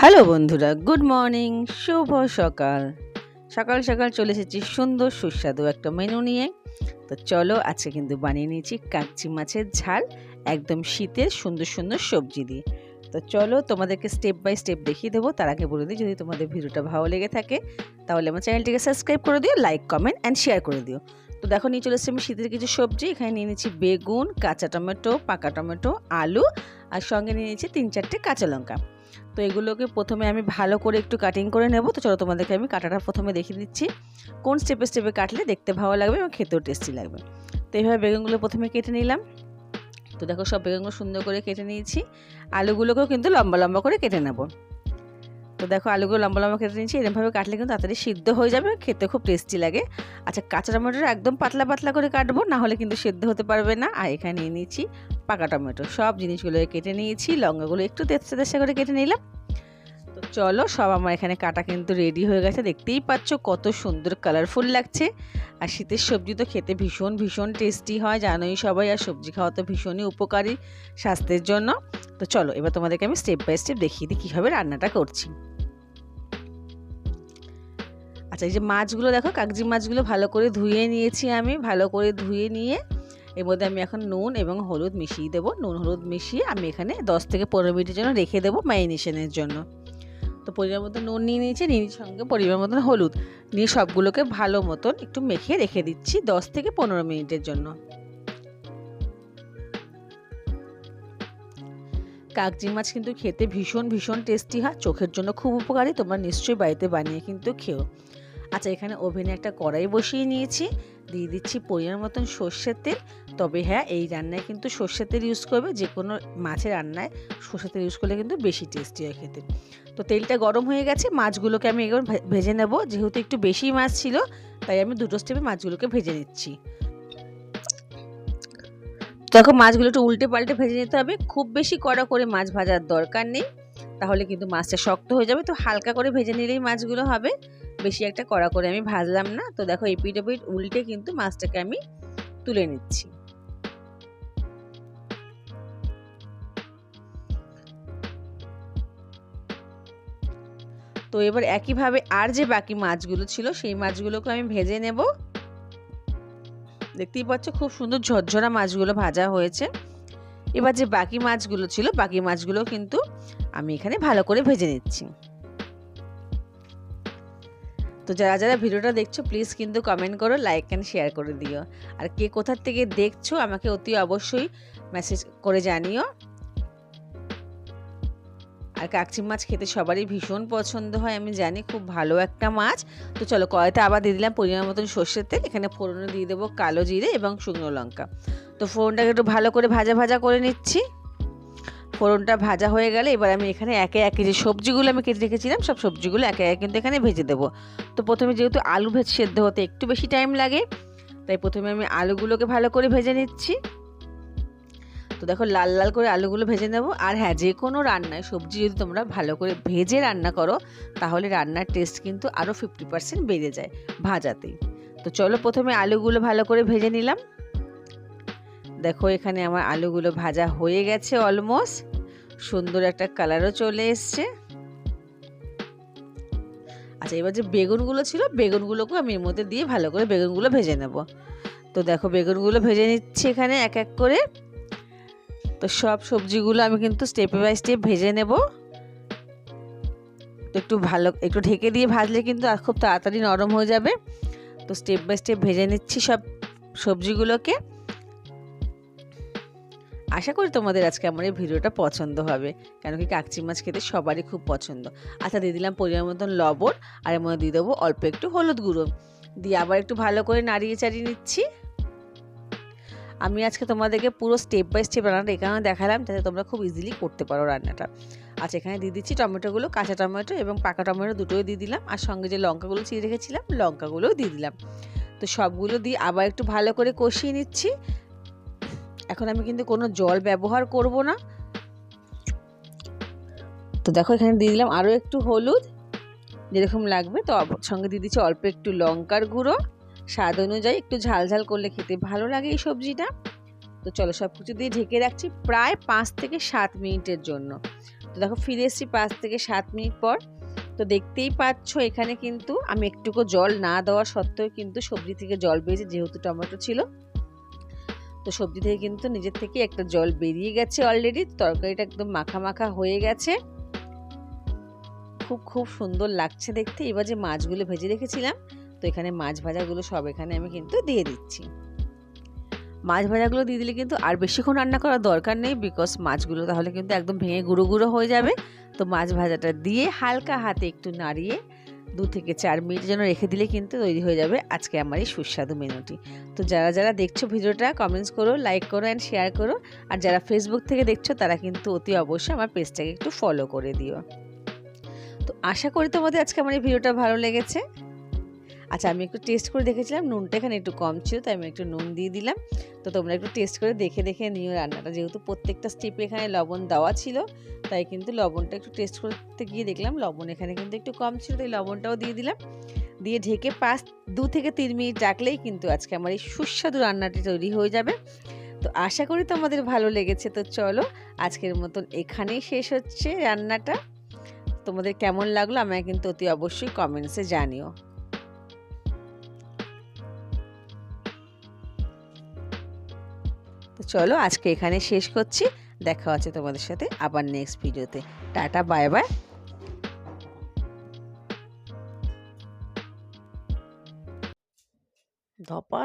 Hello বন্ধুরা, good morning, শুভ সকাল। সকাল সকাল চলে এসেছি সুন্দর সুস্বাদু একটা মেনু নিয়ে। তো চলো, আজকে কিন্তু বানিয়ে নিয়েছি কাচ্চি মাছের ঝাল, একদম শীতের সুন্দর সুন্দর সবজি দিয়ে। তো চলো, তোমাদেরকে স্টেপ বাই স্টেপ দেখিয়ে দেবো। তার আগে বলে দিই, যদি তোমাদের ভিডিওটা ভালো লেগে থাকে তাহলে আমার চ্যানেলটিকে সাবস্ক্রাইব করে দিও, লাইক, কমেন্ট অ্যান্ড শেয়ার করে দিও। তো দেখো, নিয়ে চলে এসেছি আমি শীতের কিছু সবজি। এখানে নিয়ে নিচ্ছি বেগুন, কাঁচা টমেটো, পাকা টমেটো, আলু, আর সঙ্গে নিয়ে নিচ্ছি 3-4টে কাঁচা লঙ্কা। তো এগুলোকে প্রথমে আমি ভালো করে একটু কাটিং করে নেব। তো চলো, তোমাদেরকে আমি কাটাটা প্রথমে দেখিয়ে দিচ্ছি, কোন স্টেপে স্টেপে কাটলে দেখতে ভালো লাগবে এবং খেতেও টেস্টি লাগবে। তো এইভাবে বেগুনগুলো প্রথমে কেটে নিলাম। তো দেখো, সব বেগুনগুলো সুন্দর করে কেটে নিয়েছি। আলুগুলোকেও কিন্তু লম্বা লম্বা করে কেটে নেব। তো দেখো, আলুগুলো লম্বা লম্বা কেটে নিয়েছি। এরকমভাবে কাটলে কিন্তু তাড়াতাড়ি সিদ্ধ হয়ে যাবে, খেতে খুব টেস্টি লাগে। আচ্ছা, কাঁচা টমেটোটা একদম পাতলা পাতলা করে কাটবো, না হলে কিন্তু সিদ্ধ হতে পারবে না। আর এখানে নিয়ে নিয়েছি পাকা টমেটো। সব জিনিসগুলো কেটে নিয়েছি, লঙ্কাগুলো একটু তেজা তেজা করে কেটে নিলাম। তো চলো, সব আমার এখানে কাটা কিন্তু রেডি হয়ে গেছে। দেখতেই পাচ্ছ কত সুন্দর কালারফুল লাগছে। আর শীতের সবজি তো খেতে ভীষণ ভীষণ টেস্টি হয়, জানোই সবাই। আর সবজি খাওয়া তো ভীষণই উপকারী স্বাস্থ্যের জন্য। তো চলো, এবার তোমাদেরকে আমি স্টেপ বাই স্টেপ দেখিয়ে দিই কীভাবে রান্নাটা করছি। আচ্ছা, এই যে মাছগুলো দেখো, কাগজি মাছগুলো ভালো করে ধুয়ে নিয়েছি আমি। ভালো করে ধুয়ে নিয়ে এর মধ্যে আমি এখন নুন এবং হলুদ মিশিয়ে দেবো। নুন হলুদ মিশিয়ে আমি এখানে 10 থেকে 15 মিনিটের জন্য রেখে দেবো ম্যারিনেশনের জন্য। তো পরিমাণ মতো নুন নিয়ে নিয়েছি, নিয়ে সঙ্গে পরিমাণ মতন হলুদ নিয়ে সবগুলোকে ভালো মতন একটু মেখে রেখে দিচ্ছি 10 থেকে 15 মিনিটের জন্য। কাগজি মাছ কিন্তু খেতে ভীষণ ভীষণ টেস্টি হয়, চোখের জন্য খুব উপকারী। তোমরা নিশ্চয়ই বাড়িতে বানিয়ে কিন্তু খেও। আচ্ছা, এখানে ওভেনে একটা কড়াই বসিয়ে নিয়েছি, দিয়ে দিচ্ছি পরিমাণ মতন সর্ষের তেল। তবে হ্যাঁ, এই রান্নায় কিন্তু সর্ষের তেল ইউজ করবে। যে কোনো মাছের রান্নায় সর্ষের তেল ইউজ করলে কিন্তু বেশি টেস্টি হয় খেতে। তো তেলটা গরম হয়ে গেছে, মাছগুলোকে আমি এবার ভেজে নেব। যেহেতু একটু বেশি মাছ ছিল, তাই আমি দুটো স্টেপে মাছগুলোকে ভেজে নিচ্ছি। দেখো, মাছগুলো একটু উল্টে পাল্টে ভেজে নিতে হবে। খুব বেশি কড়া করে মাছ ভাজার দরকার নেই, তাহলে কিন্তু মাছটা শক্ত হয়ে যাবে। তো হালকা করে ভেজে নিলেই মাছগুলো হবে, বেশি একটা কড়া করে আমি ভাজলাম না। তো দেখো, এপিট ওপিট উল্টে কিন্তু মাছটাকে আমি তুলে নিচ্ছি। তো এবার একইভাবে আর যে বাকি মাছগুলো ছিল সেই মাছগুলোকে আমি ভেজে নেব। দেখতেই পাচ্ছ খুব সুন্দর ঝরঝরা মাছগুলো ভাজা হয়েছে। এবার যে বাকি মাছগুলো ছিল, বাকি মাছগুলো কিন্তু আমি এখানে ভালো করে ভেজে নিচ্ছি। তো যারা যারা ভিডিওটা দেখছো, প্লিজ কিন্তু কমেন্ট করো, লাইক অ্যান্ড শেয়ার করে দিও। আর কে কোথার থেকে দেখছো আমাকে অতি অবশ্যই মেসেজ করে জানিও। আর কাচ্চি মাছ খেতে সবারই ভীষণ পছন্দ হয়, আমি জানি, খুব ভালো একটা মাছ। তো চলো, কড়াইতে আবার দিয়ে দিলাম পরিমাণ মতন সর্ষের তেল। এখানে ফোড়নে দিয়ে দেবো কালো জিরে এবং শুকনো লঙ্কা। তো ফোড়নটাকে একটু ভালো করে ভাজা ভাজা করে নিচ্ছি। ফোড়নটা ভাজা হয়ে গেলে এবার আমি এখানে একে একে যে সবজিগুলো আমি কেটে রেখেছিলাম, সব সবজিগুলো একে একে কিন্তু এখানে ভেজে দেবো। তো প্রথমে যেহেতু আলু সেদ্ধ হতে একটু বেশি টাইম লাগে, তাই প্রথমে আমি আলুগুলোকে ভালো করে ভেজে নিচ্ছি। তো দেখো, লাল লাল করে আলুগুলো ভেজে নেব। আর হ্যাঁ, যে কোনো রান্নায় সবজি যদি তোমরা ভালো করে ভেজে রান্না করো, তাহলে রান্নার টেস্ট কিন্তু আরও 50% বেড়ে যায় ভাজাতেই। তো চলো, প্রথমে আলুগুলো ভালো করে ভেজে নিলাম। দেখো, এখানে আমার আলুগুলো ভাজা হয়ে গেছে অলমোস্ট, সুন্দর একটা কালারও চলে এসছে। আচ্ছা, এবার যে বেগুনগুলো ছিল, বেগুনগুলোকেও আমি এর মধ্যে দিয়ে ভালো করে বেগুনগুলো ভেজে নেব। তো দেখো, বেগুনগুলো ভেজে নিচ্ছি এখানে এক এক করে। তো সব সবজিগুলো আমি কিন্তু স্টেপ বাই স্টেপ ভেজে নেব। তো একটু ঢেকে দিয়ে ভাজলে কিন্তু আর খুব তাড়াতাড়ি নরম হয়ে যাবে। তো স্টেপ বাই স্টেপ ভেজে নিচ্ছি সব সবজিগুলোকে। আশা করি তোমাদের আজকে আমার এই ভিডিওটা পছন্দ হবে, কেন কি কাচ্চি মাছ খেতে সবারই খুব পছন্দ। আচ্ছা, দিয়ে দিলাম পরিমাণ মতন লবণ, আর এর মধ্যে দিয়ে দেবো অল্প একটু হলুদ গুঁড়ো, দিয়ে আবার একটু ভালো করে নাড়িয়ে চাড়িয়ে নিচ্ছি। আমি আজকে তোমাদেরকে পুরো স্টেপ বাই স্টেপ রান্নাটা এখানে দেখালাম, যাতে তোমরা খুব ইজিলি করতে পারো রান্নাটা। আচ্ছা, এখানে দিয়ে দিচ্ছি টমেটোগুলো, কাঁচা টমেটো এবং পাকা টমেটো দুটোই দিয়ে দিলাম। আর সঙ্গে যে লঙ্কাগুলো চিড়ে রেখেছিলাম, লঙ্কাগুলোও দিয়ে দিলাম। তো সবগুলো দিয়ে আবার একটু ভালো করে কষিয়ে নিচ্ছি। এখন আমি কিন্তু কোনো জল ব্যবহার করব না। তো দেখো, এখানে দিয়ে দিলাম আরও একটু হলুদ, যেরকম লাগবে। তো সঙ্গে দিয়ে দিচ্ছি অল্প একটু লঙ্কার গুঁড়ো, স্বাদ অনুযায়ী। একটু ঝাল ঝাল করলে খেতে ভালো লাগে এই সবজিটা। তো চলো, সব কিছু দিয়ে ঢেকে রাখছি প্রায় 5 থেকে 7 মিনিটের জন্য। তো দেখো ফিরে এসেছি 5 থেকে 7 মিনিট পর। তো দেখতেই পাচ্ছ এখানে কিন্তু আমি একটুকু জল না দেওয়া সত্ত্বেও কিন্তু সবজি থেকে জল বেরিয়েছে, যেহেতু টমেটো ছিল। তো সবজি থেকে কিন্তু নিজের থেকে একটা জল বেরিয়ে গেছে অলরেডি। তরকারিটা একদম মাখা মাখা হয়ে গেছে, খুব খুব সুন্দর লাগছে দেখতে। এবার যে মাছগুলো ভেজে রেখেছিলাম, তো এখানে মাছ ভাজাগুলো সব এখানে আমি কিন্তু দিয়ে দিচ্ছি। মাছ ভাজাগুলো দিয়ে দিলে কিন্তু আর বেশিক্ষণ রান্না করার দরকার নেই, বিকজ মাছগুলো তাহলে কিন্তু একদম ভেঙে গুঁড়ো গুঁড়ো হয়ে যাবে। তো মাছ ভাজাটা দিয়ে হালকা হাতে একটু নাড়িয়ে 2 থেকে 4 মিনিট যেন রেখে দিলে কিন্তু তৈরি হয়ে যাবে আজকে আমার এই সুস্বাদু মেনুটি। তো যারা যারা দেখছো ভিডিওটা কমেন্টস করো, লাইক করো অ্যান্ড শেয়ার করো। আর যারা ফেসবুক থেকে দেখছো তারা কিন্তু অতি অবশ্যই আমার পেজটাকে একটু ফলো করে দিও। তো আশা করি তোমাদের আজকে আমার এই ভিডিওটা ভালো লেগেছে। আচ্ছা, আমি একটু টেস্ট করে দেখেছিলাম, নুনটা এখানে একটু কম ছিল, তাই আমি একটু নুন দিয়ে দিলাম। তো তোমরা একটু টেস্ট করে দেখে দেখে নিও রান্নাটা, যেহেতু প্রত্যেকটা স্টেপে এখানে লবণ দেওয়া ছিল, তাই কিন্তু লবণটা একটু টেস্ট করতে গিয়ে দেখলাম লবণ এখানে কিন্তু একটু কম ছিল, তাই লবণটাও দিয়ে দিলাম। দিয়ে ঢেকে 2 থেকে 3 মিনিট রাখলেই কিন্তু আজকে আমার এই সুস্বাদু রান্নাটি তৈরি হয়ে যাবে। তো আশা করি তোমাদের ভালো লেগেছে। তো চলো আজকের মতন এখানেই শেষ হচ্ছে রান্নাটা। তোমাদের কেমন লাগলো আমায় কিন্তু অতি অবশ্যই কমেন্টসে জানিও। তো চলো আজকে এখানে শেষ করছি, দেখা হচ্ছে তোমাদের সাথে আবার নেক্সট ভিডিওতে। Tata, bye bye. ধপাস।